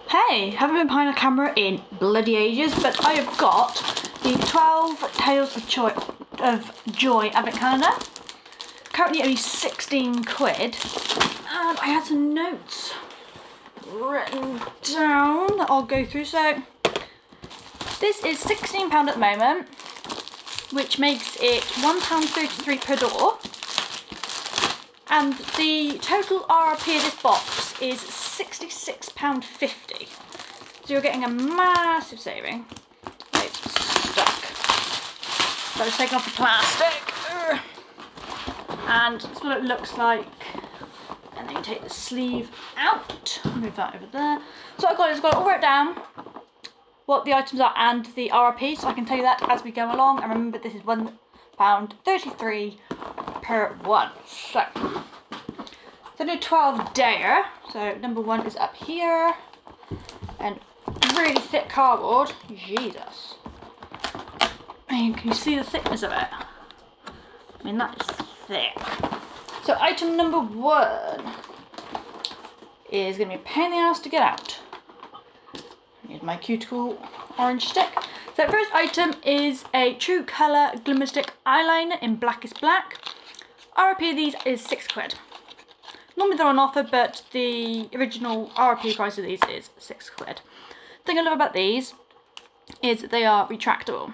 Hey, haven't been behind a camera in bloody ages, but I have got the 12 Tales of Joy advent calendar. Currently only 16 quid, and I had some notes written down that I'll go through. So this is £16 at the moment, which makes it £1.33 per door, and the total RRP of this box is £66.50. So you're getting a massive saving. It's stuck. So I've taken off the plastic. And that's what it looks like. And then you take the sleeve out. Move that over there. So I've got it all wrote down, what the items are and the RRP, so I can tell you that as we go along. And remember, this is £1.33 per one. So then a 12 dayer. So number one is up here, and really thick cardboard. Jesus. I mean, can you see the thickness of it? I mean, that is thick. So item number one is going to be a pain in the ass to get out. Here's my cuticle orange stick. So the first item is a True Colour Glimmer Stick Eyeliner in Blackest Black. RRP of these is 6 quid. Normally they're on offer, but the original RRP price of these is 6 quid. The thing I love about these is that they are retractable.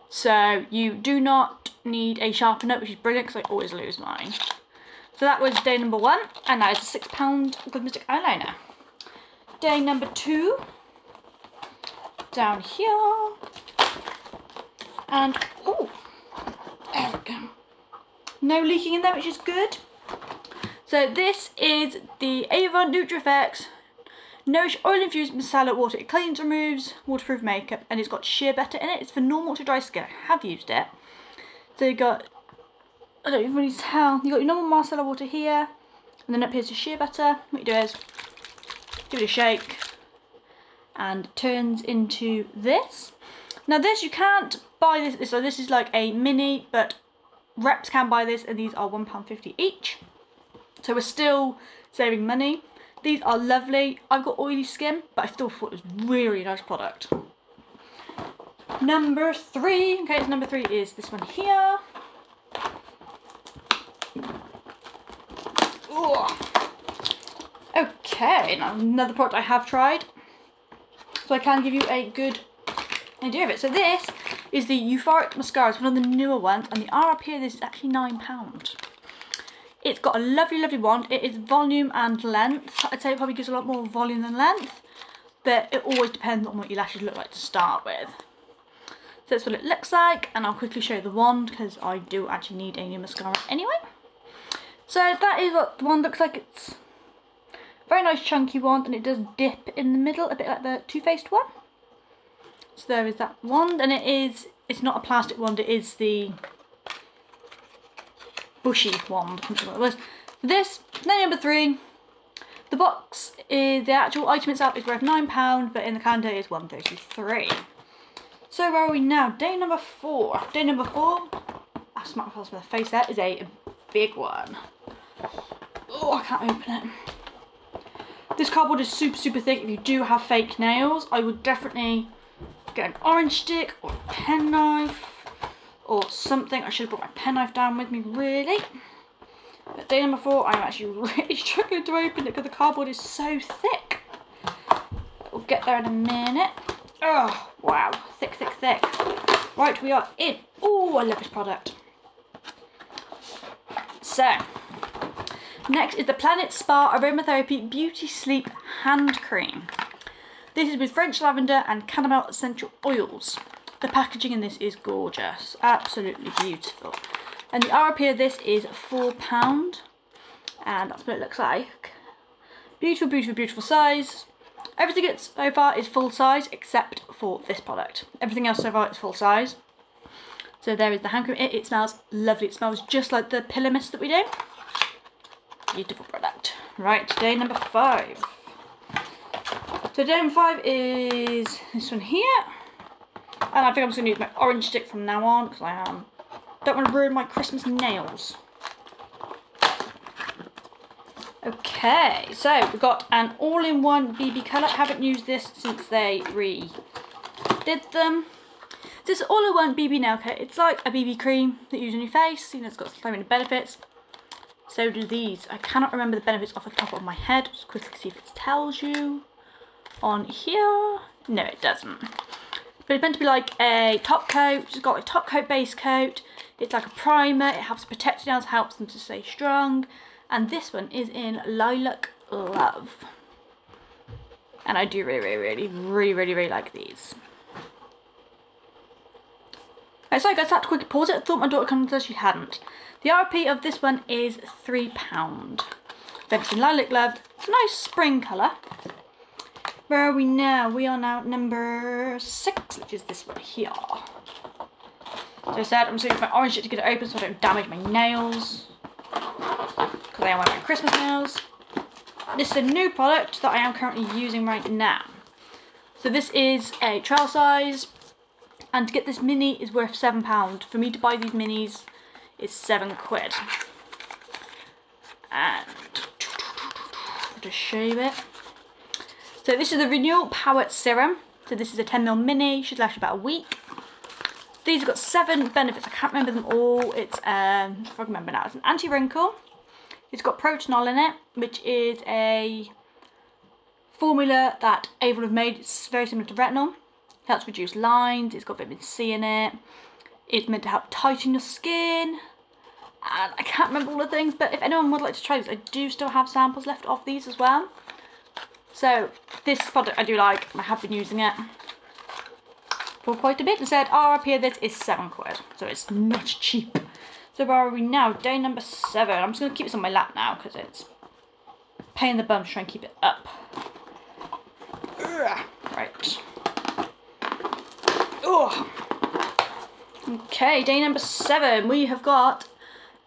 So you do not need a sharpener, which is brilliant because I always lose mine. So that was day number one, and that is a £6 Glimmer Stick Eyeliner. Day number two, down here, and oh, there we go. No leaking in there, which is good. So this is the Avon Nutrifx Nourish Oil Infused Micellar Water. It cleans, removes waterproof makeup, and it's got sheer butter in it. It's for normal to dry skin. I have used it. So you got, I don't even really tell, you got your normal micellar water here, and then up here's your sheer butter. What you do is give it a shake, and it turns into this. Now this, you can't buy this, so this is like a mini, but reps can buy this, and these are £1.50 each. So we're still saving money. These are lovely. I've got oily skin, but I still thought it was really nice product. Number three, okay, so number three is this one here. Ooh. Okay, now another product I have tried, so I can give you a good idea of it. So this is the Euphoric Mascara. It's one of the newer ones, and the RRP of this is actually £9. It's got a lovely, lovely wand. It is volume and length. I'd say it probably gives a lot more volume than length, but it always depends on what your lashes look like to start with. So that's what it looks like, and I'll quickly show you the wand because I do actually need a new mascara anyway. So that is what the wand looks like. It's a very nice chunky wand, and it does dip in the middle, a bit like the Too Faced one. So there is that wand, and it's not a plastic wand, it is the bushy wand. This, then number three, the box is, the actual item itself is worth £9, but in the calendar is £1.33. So where are we now? Day number four. Day number four, I smacked myself in the face there, is a big one. Oh, I can't open it. This cardboard is super, super thick. If you do have fake nails, I would definitely get an orange stick or a penknife or something. I should have brought my penknife down with me, really. But day number four, I'm actually really struggling to open it because the cardboard is so thick. We'll get there in a minute. Oh, wow. Thick, thick, thick. Right, we are in. Oh, I love this product. So, next is the Planet Spa Aromatherapy Beauty Sleep Hand Cream. This is with French lavender and chamomile essential oils. The packaging in this is gorgeous, absolutely beautiful. And the RRP of this is £4, and that's what it looks like. Beautiful, beautiful, beautiful size. Everything it's so far is full size except for this product. Everything else so far is full size. So there is the hand cream. It smells lovely. It smells just like the pillow mist that we do. Beautiful product. Right, day number five. So day number five is this one here. And I think I'm just going to use my orange stick from now on because I don't want to ruin my Christmas nails. Okay, so we've got an all-in-one BB colour. Haven't used this since they redid them. This all-in-one BB nail kit. It's like a BB cream that you use on your face. You know, it's got so many benefits. So do these. I cannot remember the benefits off the top of my head. Just quickly see if it tells you on here. No, it doesn't. But it's meant to be like a top coat. It's got a top coat, base coat. It's like a primer. It helps protect your nails, helps them to stay strong. And this one is in Lilac Love. And I do really like these. Right, sorry guys, I had to quickly pause it. I thought my daughter come to she hadn't. The RP of this one is £3. Then it's in Lilac Love. It's a nice spring colour. Where are we now? We are now at number 6, which is this one here. So I said I'm just going to use my orange to get it open so I don't damage my nails. Because I am wearing my Christmas nails. This is a new product that I am currently using right now. So this is a trail size. And to get this mini is worth £7. For me to buy these minis is £7. And I'll just show you it. So this is the Renewal Power Serum. So this is a 10ml mini, should last about a week. These have got 7 benefits, I can't remember them all. It's, if I remember now, it's an anti-wrinkle. It's got protanol in it, which is a formula that Avon have made. It's very similar to retinol. It helps reduce lines, it's got vitamin C in it. It's meant to help tighten your skin. And I can't remember all the things, but if anyone would like to try this, I do still have samples left of these as well. So this product I do like, I have been using it for quite a bit. Instead, RRP of this is £7, so it's not cheap. So where are we now? Day number 7. I'm just going to keep this on my lap now because it's a pain in the bum to try and keep it up. Right. Okay, day number 7. We have got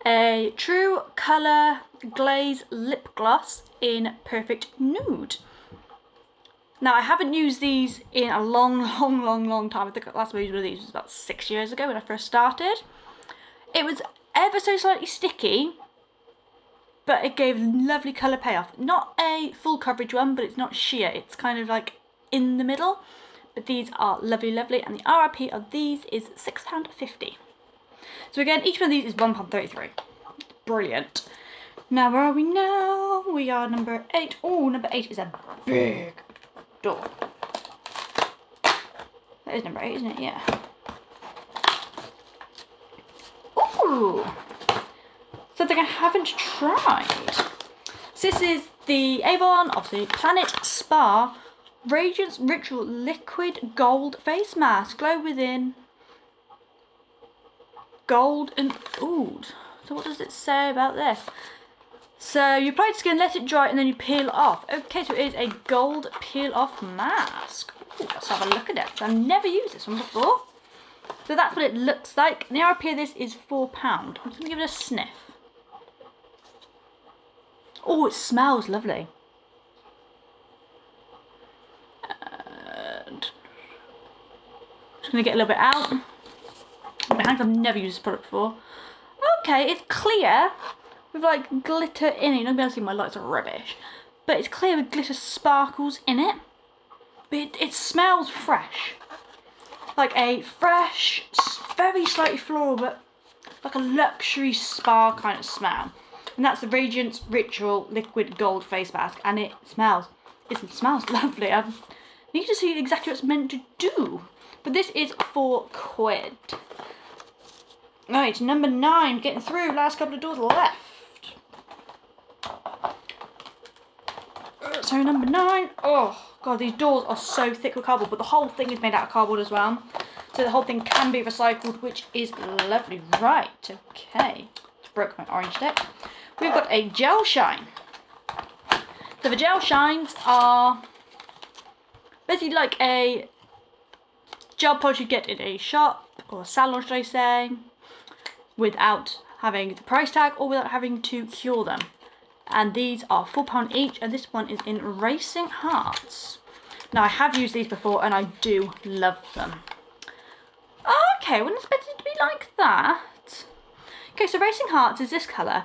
a True Colour Glaze Lip Gloss in Perfect Nude. Now, I haven't used these in a long time. I think the last time I used one of these was about 6 years ago when I first started. It was ever so slightly sticky, but it gave lovely colour payoff. Not a full coverage one, but it's not sheer. It's kind of like in the middle. But these are lovely, and the RRP of these is £6.50. So again, each one of these is £1.33. Brilliant. Now, where are we now? We are number 8. Oh, number 8 is a big door. That is number 8, isn't it? Yeah. Ooh! Something I haven't tried. So this is the Avon, obviously, Planet Spa Radiance Ritual Liquid Gold Face Mask. Glow within. Gold and oud. So what does it say about this? So you apply to skin, let it dry, and then you peel it off. Okay, so it is a gold peel off mask. Ooh, let's have a look at it. So I've never used this one before. So that's what it looks like. And the RP of this is £4. I'm just going to give it a sniff. Oh, it smells lovely. And just going to get a little bit out. My hands, I've never used this product before. Okay, it's clear with like glitter in it. You're not going to be able to see my lights are rubbish. But it's clear with glitter sparkles in it. But it smells fresh. Like a fresh, very slightly floral, but like a luxury spa kind of smell. And that's the Radiance Ritual Liquid Gold Face Mask. And it smells lovely. I need to see exactly what it's meant to do. But this is £4. Right, number 9, getting through. Last couple of doors left. So number 9. Oh god, these doors are so thick with cardboard, but the whole thing is made out of cardboard as well. So the whole thing can be recycled, which is lovely. Right, okay. Just broke my orange stick. We've got a gel shine. So the gel shines are basically like a gel polish you get in a shop or a salon, should I say, without having the price tag or without having to cure them. And these are £4 each, and this one is in Racing Hearts. Now I have used these before and I do love them. Okay, I wouldn't expect it to be like that. Okay, so Racing Hearts is this colour.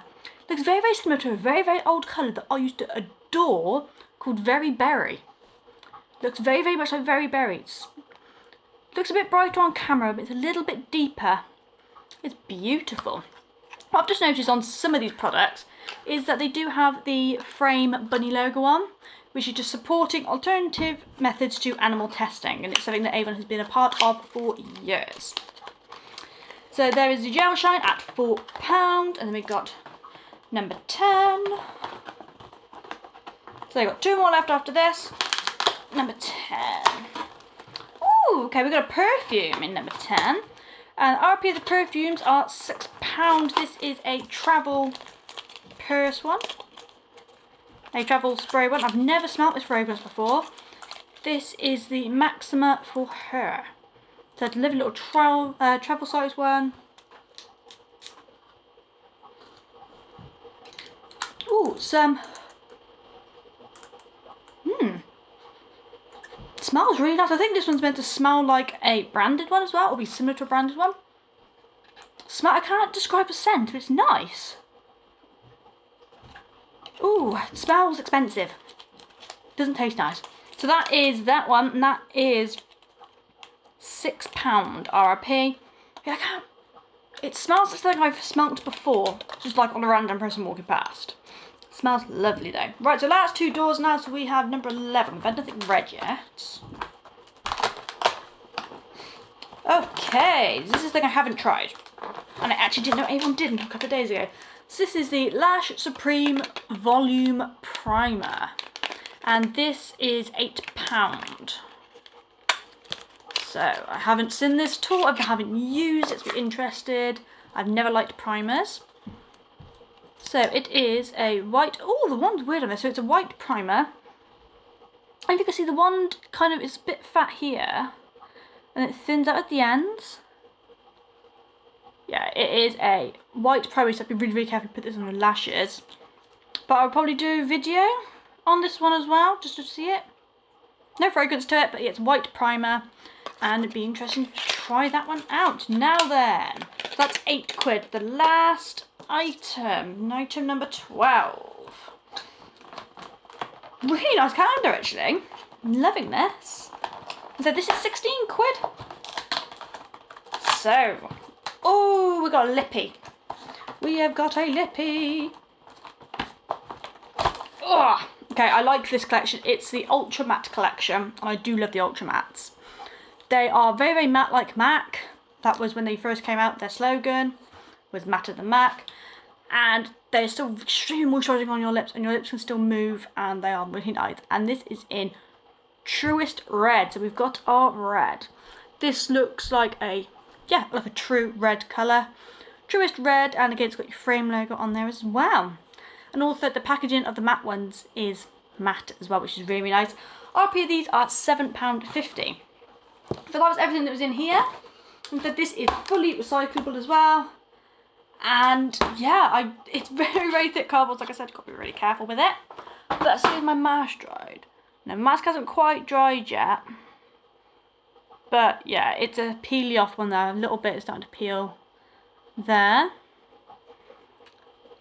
Looks very, very similar to a very, very old colour that I used to adore called Very Berry. Looks very, very much like Very Berry. Looks a bit brighter on camera, but it's a little bit deeper. It's beautiful. What I've just noticed on some of these products is that they do have the frame bunny logo on, which is just supporting alternative methods to animal testing, and it's something that Avon has been a part of for years. So there is the gel shine at £4, and then we've got number 10. So we've got 2 more left after this. Number 10. Ooh, okay, we've got a perfume in number 10. And RP of the perfumes are £6. This is a travel purse one. A travel spray one. I've never smelt this fragrance before. This is the Maxima for Her. So it's a lovely little travel size one. Ooh, some. It smells really nice. I think this one's meant to smell like a branded one as well, or be similar to a branded one. I can't describe a scent, but it's nice. Ooh, it smells expensive. Doesn't taste nice. So that is that one, and that is £6 RRP. Yeah, I can't. It smells like something I've smelt before, just like on a random person walking past. It smells lovely though. Right, so last 2 doors now. So we have number 11. We've had nothing red yet. Okay, this is the thing I haven't tried, and I actually didn't know Avon did until a couple of days ago. So this is the Lash Supreme Volume Primer, and this is £8. So I haven't seen this at all. I haven't used it, so we're interested. I've never liked primers. So it is a white. Oh, the wand's weird on this. So it's a white primer, and you can see the wand kind of is a bit fat here, and it thins out at the ends. Yeah, it is a white primer, so I've been really, really careful to put this on the lashes. But I'll probably do a video on this one as well, just to see it. No fragrance to it, but it's white primer, and it'd be interesting to try that one out. Now then, so that's £8. The last item number 12. Really nice calendar, actually. I'm loving this. So this is £16. So, oh, we got a lippy. We have got a lippy. Oh, okay, I like this collection. It's the Ultra Matte collection, and I do love the Ultra Mattes. They are very, very matte like MAC. That was when they first came out. Their slogan was matter than MAC. And they're still extremely moisturising on your lips, and your lips can still move, and they are really nice. And this is in Truest Red. So we've got our red. This looks like a, yeah, like a true red colour. Truest Red, and again it's got your frame logo on there as well. And also the packaging of the matte ones is matte as well, which is really, really nice. RP of these are £7.50. So that was everything that was in here. And so this is fully recyclable as well. And yeah, it's very, very thick cardboard. Like I said, got to be really careful with it. But let's see if my mask dried. No, my mask hasn't quite dried yet. But yeah, it's a peely off one there. A little bit is starting to peel there.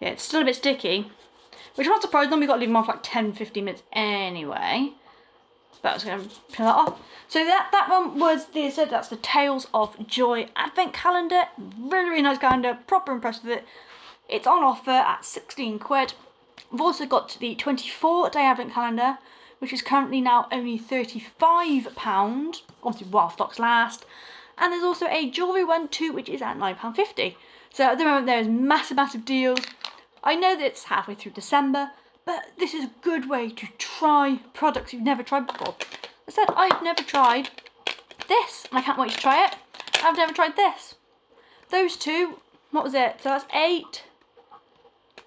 Yeah, it's still a bit sticky, which I'm not surprised. Then we've got to leave them off like 10-15 minutes anyway. But I was going to peel that off. So that one was, they said that's the Tales of Joy Advent Calendar. Really, really nice calendar. Proper impressed with it. It's on offer at £16. We've also got the 24-day Advent Calendar, which is currently now only £35. Obviously, while stocks last. And there's also a jewellery one too, which is at £9.50. So at the moment, there is massive, massive deals. I know that it's halfway through December, but this is a good way to try products you've never tried before. I said I've never tried this, and I can't wait to try it. I've never tried this. Those two, what was it? So that's 8.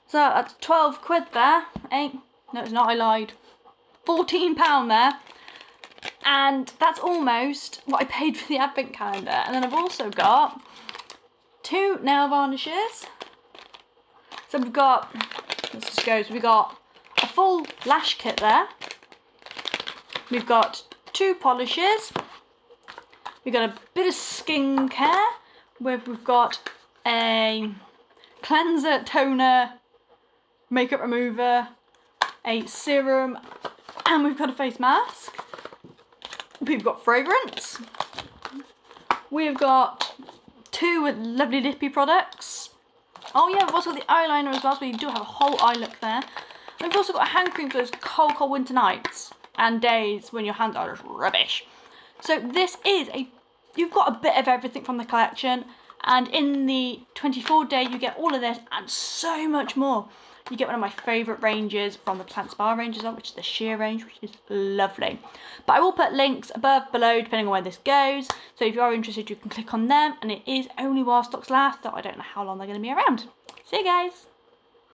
So that's £12 there. 8. No, it's not. I lied. £14 there. And that's almost what I paid for the Advent Calendar. And then I've also got 2 nail varnishes. So we've got, let's just go, so we've got a full lash kit there. We've got 2 polishes. We've got a bit of skincare, where we've got a cleanser, toner, makeup remover, a serum, and we've got a face mask. We've got fragrance. We've got 2 lovely lippy products. Oh yeah, we've also got the eyeliner as well, so we do have a whole eye look there. And we've also got a hand cream for those cold, cold winter nights and days when your hands are just rubbish. So this is you've got a bit of everything from the collection, and in the 24-day you get all of this and so much more. You get one of my favourite ranges from the Plant Spa range as well, which is the sheer range, which is lovely. But I will put links above, below, depending on where this goes. So if you are interested, you can click on them, and it is only while stocks last, so I don't know how long they're going to be around. See you guys!